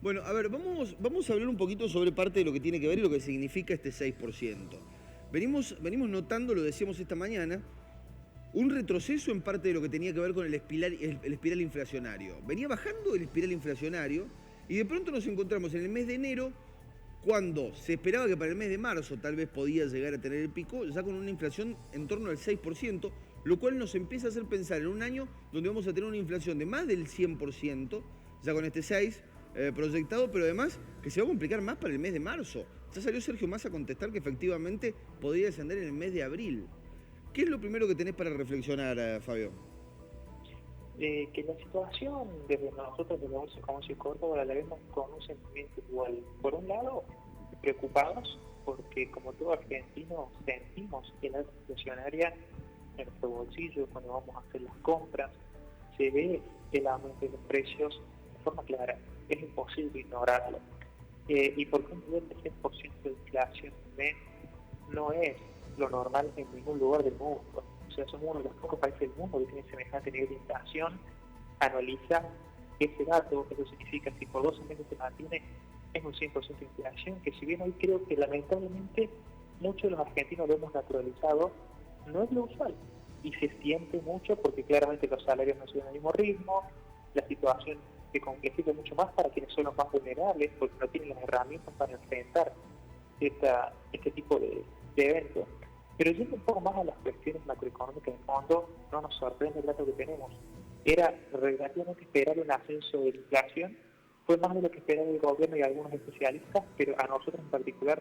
Bueno, a ver, vamos a hablar un poquito sobre parte de lo que tiene que ver y lo que significa este 6%. Venimos notando, lo decíamos esta mañana, un retroceso en parte de lo que tenía que ver con el espiral inflacionario. Venía bajando el espiral inflacionario y de pronto nos encontramos en el mes de enero, cuando se esperaba que para el mes de marzo tal vez podía llegar a tener el pico, ya con una inflación en torno al 6%, lo cual nos empieza a hacer pensar en un año donde vamos a tener una inflación de más del 100%, ya con este 6% proyectado, pero además que se va a complicar más para el mes de marzo. Ya salió Sergio Massa a contestar que efectivamente podría descender en el mes de abril. ¿Qué es lo primero que tenés para reflexionar, Fabio? Que la situación desde nosotros, desde la Comercio de Córdoba, la vemos con un sentimiento igual. Por un lado, preocupados porque como todo argentino sentimos que la inflacionaria en nuestro bolsillo cuando vamos a hacer las compras, se ve el aumento de los precios de forma clara, es imposible ignorarlo. Y porque un nivel de 6% de inflación no es lo normal en ningún lugar del mundo. O sea, somos uno de los pocos países del mundo que tiene semejante nivel de inflación. Analiza ese dato, eso significa que si por 12 meses se mantiene, es un 100% de inflación, que si bien hoy creo que lamentablemente muchos de los argentinos lo hemos naturalizado, no es lo usual. Y se siente mucho porque claramente los salarios no siguen al mismo ritmo, la situación se complejiza mucho más para quienes son los más vulnerables, porque no tienen las herramientas para enfrentar este tipo de eventos. Pero yendo un poco más a las cuestiones macroeconómicas, en fondo, no nos sorprende el dato que tenemos. Era relativamente esperable un ascenso de la inflación, fue más de lo que esperaba el gobierno y algunos especialistas, pero a nosotros en particular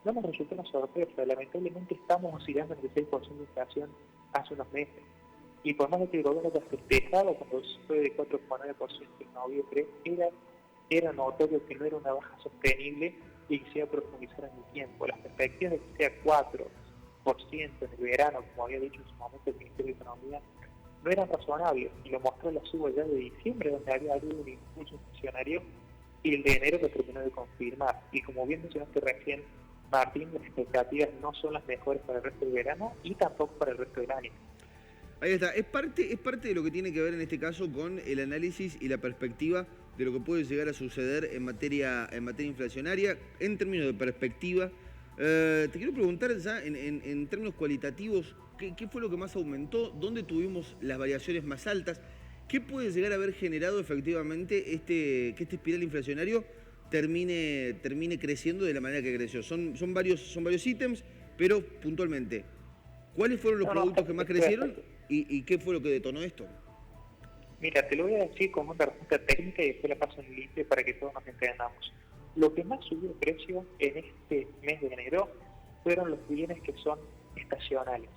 no nos resultó una sorpresa. Lamentablemente estamos oscilando en el 6% de inflación hace unos meses. Y por más de que el gobierno haya festejado cuando fue de 4,9% en noviembre, era notorio que no era una baja sostenible y que se iba a profundizar en el tiempo. Las perspectivas de que sea 4% en el verano, como había dicho en su momento el Ministerio de Economía, no eran razonables, y lo mostró la suba ya de diciembre, donde había habido un impulso inflacionario, y el de enero lo terminó de confirmar. Y como bien mencionaste recién, Martín, las expectativas no son las mejores para el resto del verano y tampoco para el resto del año. Ahí está, es parte de lo que tiene que ver en este caso con el análisis y la perspectiva de lo que puede llegar a suceder en materia inflacionaria, en términos de perspectiva. Te quiero preguntar ya en términos cualitativos, ¿qué fue lo que más aumentó? ¿Dónde tuvimos las variaciones más altas? ¿Qué puede llegar a haber generado efectivamente que este espiral inflacionario termine creciendo de la manera que creció? Son varios ítems, pero puntualmente, ¿cuáles fueron los productos que más crecieron y qué fue lo que detonó esto? Mira, te lo voy a decir como una respuesta técnica y después la paso en limpio para que todos nos entendamos. Lo que más subió el precio en este mes de enero fueron los bienes que son estacionales.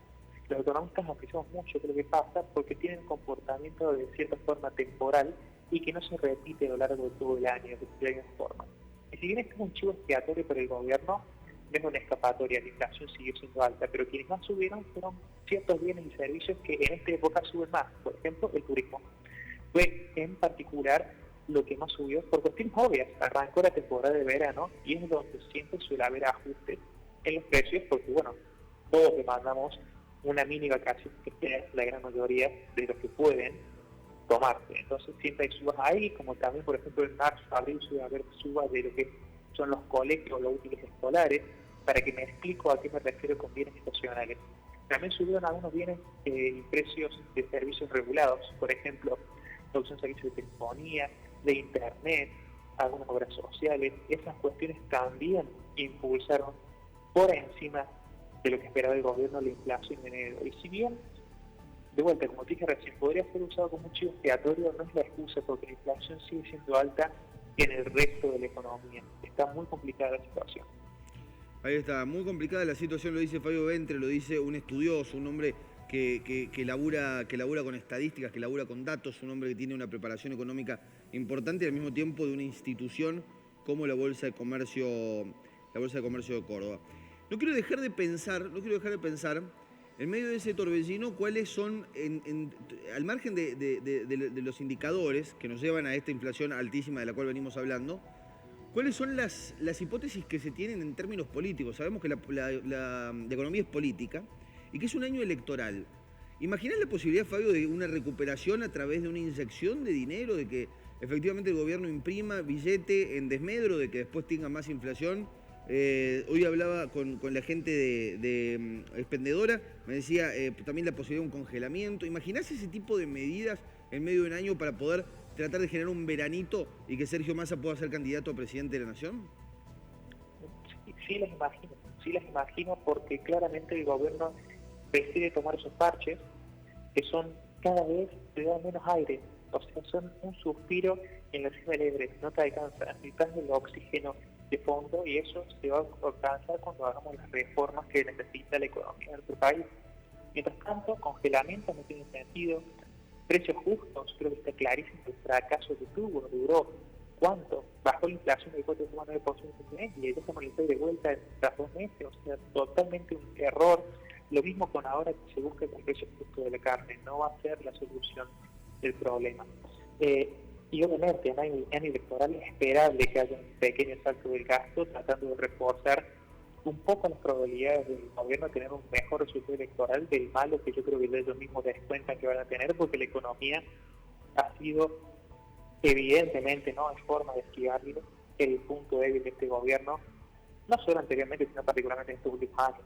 Los economistas apreciamos mucho de lo que pasa porque tienen un comportamiento de cierta forma temporal y que no se repite a lo largo de todo el año, de alguna forma. Y si bien esto es un chivo expiatorio para el gobierno, no es una escapatoria, la inflación sigue siendo alta, pero quienes más subieron fueron ciertos bienes y servicios que en esta época suben más, por ejemplo el turismo. Fue en particular lo que más subió por cuestiones obvias. Arrancó la temporada de verano y es donde siempre suele haber ajustes en los precios porque, bueno, todos demandamos una mini vacación que es la gran mayoría de los que pueden tomarse. Entonces siempre hay subas ahí, como también, por ejemplo, en marzo, abril suele haber subas de lo que son los colegios, los útiles escolares, para que me explico a qué me refiero con bienes estacionales. También subieron algunos bienes y precios de servicios regulados, por ejemplo, producción de servicios de telefonía, de internet, algunas obras sociales. Esas cuestiones también impulsaron por encima de lo que esperaba el gobierno la inflación en enero. Y si bien, de vuelta, como te dije recién, podría ser usado como un chivo expiatorio, no es la excusa porque la inflación sigue siendo alta en el resto de la economía. Está muy complicada la situación. Ahí está, muy complicada la situación, lo dice Fabio Ventre, lo dice un estudioso, un hombre que labura con estadísticas, que labura con datos, un hombre que tiene una preparación económica importante y al mismo tiempo de una institución como la Bolsa de Comercio de Córdoba. No quiero dejar de pensar, en medio de ese torbellino, cuáles son, al margen de los indicadores que nos llevan a esta inflación altísima de la cual venimos hablando, ¿cuáles son las hipótesis que se tienen en términos políticos? Sabemos que la economía es política y que es un año electoral. ¿Imaginás la posibilidad, Fabio, de una recuperación a través de una inyección de dinero, de que efectivamente el gobierno imprima billete en desmedro de que después tenga más inflación. Hoy hablaba con la gente de expendedora, me decía también la posibilidad de un congelamiento. ¿Imaginás ese tipo de medidas en medio de un año para poder tratar de generar un veranito y que Sergio Massa pueda ser candidato a presidente de la Nación? Sí las imagino porque claramente el gobierno decide tomar esos parches que son cada vez te dan menos aire, o sea, son un suspiro en la cima del Everest, no te alcanza, necesitas el oxígeno de fondo y eso se va a alcanzar cuando hagamos las reformas que necesita la economía de nuestro país. Mientras tanto, congelamientos no tienen sentido, precios justos, creo que está clarísimo el fracaso que tuvo, duró. ¿Cuánto? Bajó la inflación del 4,9% en mes y ya estamos de vuelta tras 2 meses, o sea, totalmente un error. Lo mismo con ahora que se busca el precio justo de la carne, no va a ser la solución del problema. Y obviamente en año electoral es esperable que haya un pequeño salto del gasto tratando de reforzar un poco las probabilidades del gobierno de tener un mejor resultado electoral del malo que yo creo que ellos mismos descuentan que van a tener porque la economía ha sido evidentemente, no hay forma de esquivarlo, el punto débil de este gobierno, no solo anteriormente, sino particularmente en estos últimos años.